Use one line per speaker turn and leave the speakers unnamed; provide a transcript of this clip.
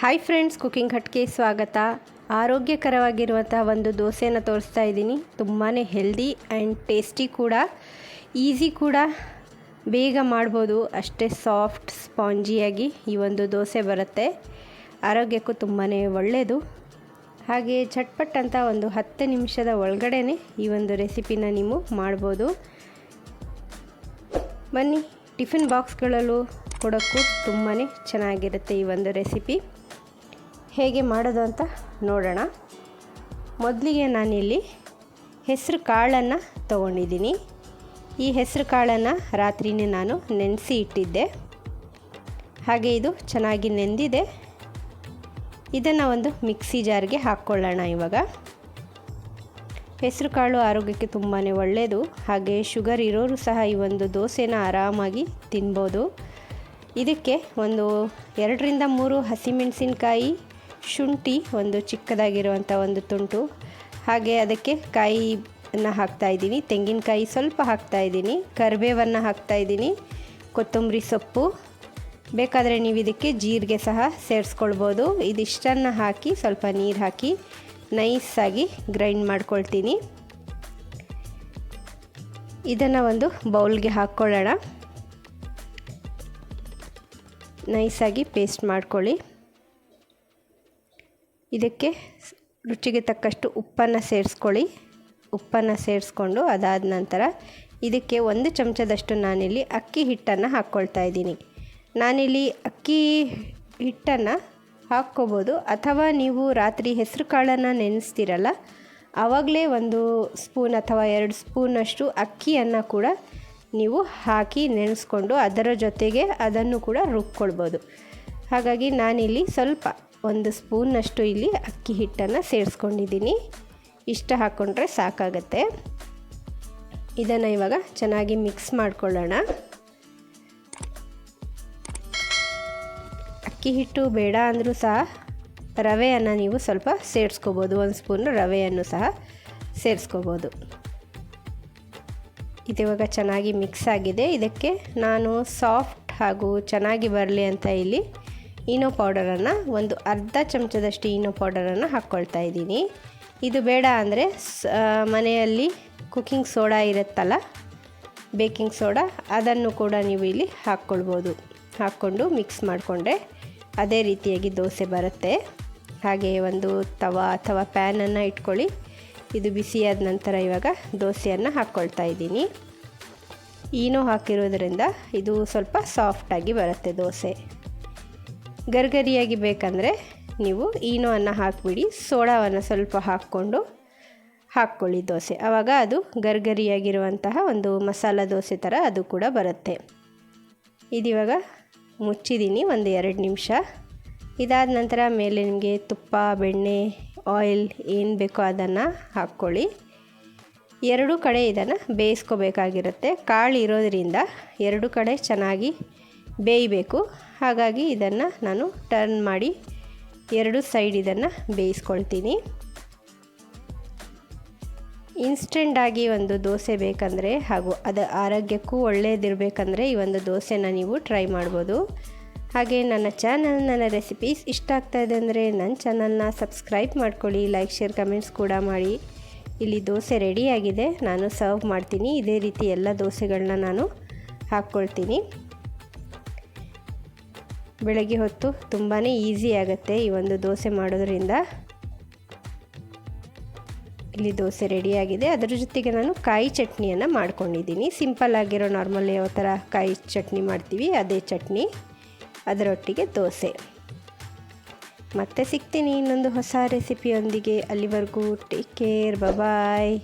Hi friends, cooking ಹಟ್ಗೆ ಸ್ವಾಗತ. ಆರೋಗ್ಯಕರವಾಗಿರುವಂಥ ಒಂದು ದೋಸೆನ ತೋರಿಸ್ತಾ ಇದ್ದೀನಿ. ತುಂಬಾ ಹೆಲ್ದಿ ಆ್ಯಂಡ್ ಟೇಸ್ಟಿ ಕೂಡ, ಈಸಿ ಕೂಡ, ಬೇಗ ಮಾಡ್ಬೋದು. ಅಷ್ಟೇ ಸಾಫ್ಟ್ ಸ್ಪಾಂಜಿಯಾಗಿ ಈ ಒಂದು ದೋಸೆ ಬರುತ್ತೆ. ಆರೋಗ್ಯಕ್ಕೂ ತುಂಬಾ ಒಳ್ಳೆಯದು. ಹಾಗೆ ಚಟ್ಪಟ್ ಅಂತ ಒಂದು 10 ನಿಮಿಷದ ಒಳಗಡೆ ಈ ಒಂದು ರೆಸಿಪಿನ ನೀವು ಮಾಡ್ಬೋದು. ಬನ್ನಿ, ಟಿಫಿನ್ ಬಾಕ್ಸ್ಗಳಲ್ಲೂ ಕೊಡೋಕ್ಕೂ ತುಂಬಾ ಚೆನ್ನಾಗಿರುತ್ತೆ ಈ ಒಂದು ರೆಸಿಪಿ. ಹೇಗೆ ಮಾಡೋದು ಅಂತ ನೋಡೋಣ. ಮೊದಲಿಗೆ ನಾನಿಲ್ಲಿ ಹೆಸರು ಕಾಳನ್ನು ತೊಗೊಂಡಿದ್ದೀನಿ. ಈ ಹೆಸರು ಕಾಳನ್ನು ರಾತ್ರಿನೇ ನಾನು ನೆನೆಸಿ ಇಟ್ಟಿದ್ದೆ. ಹಾಗೆ ಇದು ಚೆನ್ನಾಗಿ ನೆಂದಿದೆ. ಇದನ್ನು ಒಂದು ಮಿಕ್ಸಿ ಜಾರ್ಗೆ ಹಾಕ್ಕೊಳ್ಳೋಣ. ಇವಾಗ ಹೆಸರು ಕಾಳು ಆರೋಗ್ಯಕ್ಕೆ ತುಂಬಾ ಒಳ್ಳೆಯದು. ಹಾಗೆ ಶುಗರ್ ಇರೋರು ಸಹ ಈ ಒಂದು ದೋಸೆನ ಆರಾಮಾಗಿ ತಿನ್ಬೋದು. ಇದಕ್ಕೆ ಒಂದು 2 ರಿಂದ 3 ಹಸಿಮೆಣಸಿನಕಾಯಿ, ಶುಂಠಿ ಒಂದು ಚಿಕ್ಕದಾಗಿರುವಂಥ ಒಂದು ತುಂಟು, ಹಾಗೆ ಅದಕ್ಕೆ ಕಾಯಿಯನ್ನು ಹಾಕ್ತಾಯಿದ್ದೀನಿ, ತೆಂಗಿನಕಾಯಿ ಸ್ವಲ್ಪ ಹಾಕ್ತಾಯಿದ್ದೀನಿ, ಕರಿಬೇವನ್ನು ಹಾಕ್ತಾಯಿದ್ದೀನಿ, ಕೊತ್ತಂಬರಿ ಸೊಪ್ಪು, ಬೇಕಾದರೆ ನೀವು ಇದಕ್ಕೆ ಜೀರಿಗೆ ಸಹ ಸೇರಿಸ್ಕೊಳ್ಬೋದು. ಇದಿಷ್ಟನ್ನು ಹಾಕಿ ಸ್ವಲ್ಪ ನೀರು ಹಾಕಿ ನೈಸಾಗಿ ಗ್ರೈಂಡ್ ಮಾಡ್ಕೊಳ್ತೀನಿ. ಇದನ್ನು ಒಂದು ಬೌಲ್ಗೆ ಹಾಕ್ಕೊಳ್ಳೋಣ. ನೈಸಾಗಿ ಪೇಸ್ಟ್ ಮಾಡ್ಕೊಳ್ಳಿ. ಇದಕ್ಕೆ ರುಚಿಗೆ ತಕ್ಕಷ್ಟು ಉಪ್ಪನ್ನು ಸೇರಿಸ್ಕೊಳ್ಳಿ. ಉಪ್ಪನ್ನು ಸೇರಿಸ್ಕೊಂಡು ಅದಾದ ನಂತರ ಇದಕ್ಕೆ 1 ಚಮಚದಷ್ಟು ನಾನಿಲ್ಲಿ ಅಕ್ಕಿ ಹಿಟ್ಟನ್ನು ಹಾಕ್ಕೊಳ್ತಾ ಇದ್ದೀನಿ. ನಾನಿಲ್ಲಿ ಅಕ್ಕಿ ಹಿಟ್ಟನ್ನು ಹಾಕ್ಕೋಬೋದು, ಅಥವಾ ನೀವು ರಾತ್ರಿ ಹೆಸರು ಕಾಳನ್ನು ನೆನೆಸ್ತೀರಲ್ಲ, ಆವಾಗಲೇ 1 ಸ್ಪೂನ್ ಅಥವಾ 2 ಸ್ಪೂನಷ್ಟು ಅಕ್ಕಿಯನ್ನು ಕೂಡ ನೀವು ಹಾಕಿ ನೆನೆಸ್ಕೊಂಡು ಅದರ ಜೊತೆಗೆ ಅದನ್ನು ಕೂಡ ರುಬ್ಕೊಳ್ಬೋದು. ಹಾಗಾಗಿ ನಾನಿಲ್ಲಿ ಸ್ವಲ್ಪ 1 ಸ್ಪೂನಷ್ಟು ಇಲ್ಲಿ ಅಕ್ಕಿ ಹಿಟ್ಟನ್ನು ಸೇರಿಸ್ಕೊಂಡಿದ್ದೀನಿ. ಇಷ್ಟ ಹಾಕ್ಕೊಂಡ್ರೆ ಸಾಕಾಗತ್ತೆ. ಇದನ್ನು ಇವಾಗ ಚೆನ್ನಾಗಿ ಮಿಕ್ಸ್ ಮಾಡ್ಕೊಳ್ಳೋಣ. ಅಕ್ಕಿ ಹಿಟ್ಟು ಬೇಡ ಅಂದರೂ ಸಹ ರವೆಯನ್ನು ನೀವು ಸ್ವಲ್ಪ ಸೇರಿಸ್ಕೋಬೋದು. 1 ಸ್ಪೂನ್ ರವೆಯನ್ನು ಸಹ ಸೇರಿಸ್ಕೋಬೋದು. ಇದಿವಾಗ ಚೆನ್ನಾಗಿ ಮಿಕ್ಸ್ ಆಗಿದೆ. ಇದಕ್ಕೆ ನಾನು ಸಾಫ್ಟ್ ಹಾಗೂ ಚೆನ್ನಾಗಿ ಬರಲಿ ಅಂತ ಇಲ್ಲಿ ಈನೋ ಪೌಡರನ್ನು ಒಂದು ಅರ್ಧ ಚಮಚದಷ್ಟು ಈನೋ ಪೌಡರನ್ನು ಹಾಕ್ಕೊಳ್ತಾ ಇದ್ದೀನಿ. ಇದು ಬೇಡ ಅಂದರೆ ಮನೆಯಲ್ಲಿ ಕುಕ್ಕಿಂಗ್ ಸೋಡಾ ಇರುತ್ತಲ್ಲ, ಬೇಕಿಂಗ್ ಸೋಡಾ, ಅದನ್ನು ಕೂಡ ನೀವು ಇಲ್ಲಿ ಹಾಕ್ಕೊಳ್ಬೋದು. ಹಾಕ್ಕೊಂಡು ಮಿಕ್ಸ್ ಮಾಡಿಕೊಂಡ್ರೆ ಅದೇ ರೀತಿಯಾಗಿ ದೋಸೆ ಬರುತ್ತೆ. ಹಾಗೆ ಒಂದು ತವಾ ಅಥವಾ ಪ್ಯಾನನ್ನು ಇಟ್ಕೊಳ್ಳಿ. ಇದು ಬಿಸಿಯಾದ ನಂತರ ಇವಾಗ ದೋಸೆಯನ್ನು ಹಾಕ್ಕೊಳ್ತಾ ಇದ್ದೀನಿ. ಈನೋ ಹಾಕಿರೋದ್ರಿಂದ ಇದು ಸ್ವಲ್ಪ ಸಾಫ್ಟಾಗಿ ಬರುತ್ತೆ ದೋಸೆ. ಗರಿಗರಿಯಾಗಿ ಬೇಕಂದರೆ ನೀವು ಈನೋವನ್ನು ಹಾಕಿಬಿಡಿ, ಸೋಡಾವನ್ನು ಸ್ವಲ್ಪ ಹಾಕ್ಕೊಳ್ಳಿ ದೋಸೆ. ಆವಾಗ ಅದು ಗರಿಗರಿಯಾಗಿರುವಂತಹ ಒಂದು ಮಸಾಲ ದೋಸೆ ಥರ ಅದು ಕೂಡ ಬರುತ್ತೆ. ಇದಿವಾಗ ಮುಚ್ಚಿದ್ದೀನಿ ಒಂದು 2 ನಿಮಿಷ. ಇದಾದ ನಂತರ ಮೇಲೆ ನಿಮಗೆ ತುಪ್ಪ, ಬೆಣ್ಣೆ, ಆಯಿಲ್ ಏನು ಬೇಕೋ ಅದನ್ನು ಹಾಕ್ಕೊಳ್ಳಿ. 2 ಕಡೆ ಇದನ್ನು ಬೇಯಿಸ್ಕೋಬೇಕಾಗಿರುತ್ತೆ. ಕಾಳು ಇರೋದರಿಂದ 2 ಕಡೆ ಚೆನ್ನಾಗಿ ಬೇಯಬೇಕು. ಹಾಗಾಗಿ ಇದನ್ನು ನಾನು ಟರ್ನ್ ಮಾಡಿ 2 ಸೈಡ್ ಇದನ್ನು ಬೇಯಿಸ್ಕೊಳ್ತೀನಿ. ಇನ್ಸ್ಟೆಂಟಾಗಿ ಒಂದು ದೋಸೆ ಬೇಕಂದರೆ ಹಾಗೂ ಅದು ಆರೋಗ್ಯಕ್ಕೂ ಒಳ್ಳೆಯದಿರಬೇಕಂದ್ರೆ ಈ ಒಂದು ದೋಸೆನ ನೀವು ಟ್ರೈ ಮಾಡ್ಬೋದು. ಹಾಗೆ ನನ್ನ ರೆಸಿಪೀಸ್ ಇಷ್ಟ ಆಗ್ತಾಯಿದೆ ಅಂದರೆ ನನ್ನ ಚಾನಲ್ನ ಸಬ್ಸ್ಕ್ರೈಬ್ ಮಾಡ್ಕೊಳ್ಳಿ, ಲೈಕ್, ಶೇರ್, ಕಮೆಂಟ್ಸ್ ಕೂಡ ಮಾಡಿ. ಇಲ್ಲಿ ದೋಸೆ ರೆಡಿಯಾಗಿದೆ. ನಾನು ಸರ್ವ್ ಮಾಡ್ತೀನಿ. ಇದೇ ರೀತಿ ಎಲ್ಲ ದೋಸೆಗಳನ್ನ ನಾನು ಹಾಕ್ಕೊಳ್ತೀನಿ. ಬೆಳಗ್ಗೆ ಹೊತ್ತು ತುಂಬಾ ಈಸಿ ಆಗುತ್ತೆ ಈ ಒಂದು ದೋಸೆ ಮಾಡೋದ್ರಿಂದ. ಇಲ್ಲಿ ದೋಸೆ ರೆಡಿಯಾಗಿದೆ. ಅದರ ಜೊತೆಗೆ ನಾನು ಕಾಯಿ ಚಟ್ನಿಯನ್ನು ಮಾಡ್ಕೊಂಡಿದ್ದೀನಿ. ಸಿಂಪಲ್ ಆಗಿರೋ ನಾರ್ಮಲ್ ಯಾವ ಥರ ಕಾಯಿ ಚಟ್ನಿ ಮಾಡ್ತೀವಿ ಅದೇ ಚಟ್ನಿ, ಅದರೊಟ್ಟಿಗೆ ದೋಸೆ. ಮತ್ತೆ ಸಿಗ್ತೀನಿ ಇನ್ನೊಂದು ಹೊಸ ರೆಸಿಪಿಯೊಂದಿಗೆ. ಅಲ್ಲಿವರೆಗೂ ಟೇಕ್ ಕೇರ್, ಬಾಯ್.